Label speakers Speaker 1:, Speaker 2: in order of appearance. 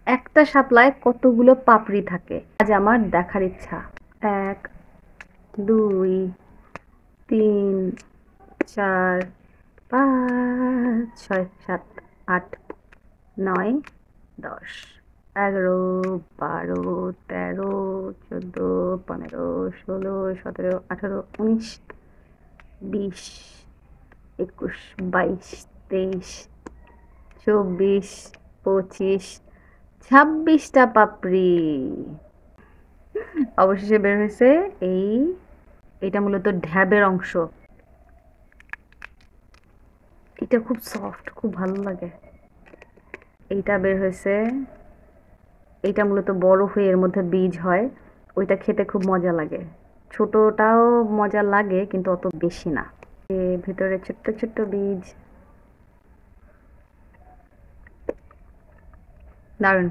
Speaker 1: একটা শাপলায় কতগুলো পাপড়ি থাকে আজ আমার দেখার ইচ্ছা। ১, ২, ৩, ৪, ৫, ৬, ৭, ৮, ৯, ১০, ১১, ১২, ১৩, ১৪, ১৫, ১৬, ১৭, ১৮, ১৯, ২০, ২১, ২২, ২৩, ২৪, ২৫, ২৬টা পাপড়ি। অবশেষে বের হয়েছে এই, এটা মূলত ঢ্যাবের অংশ। এটা খুব সফট, খুব ভালো লাগে। এইটা বের হয়েছে, এইটা মূলত বড় হয়ে এর মধ্যে বীজ হয়, ওইটা খেতে খুব মজা লাগে। ছোটটাও মজা লাগে কিন্তু অত বেশি না। ভিতরে ছোট্ট ছোট্ট বীজ, দারুণ।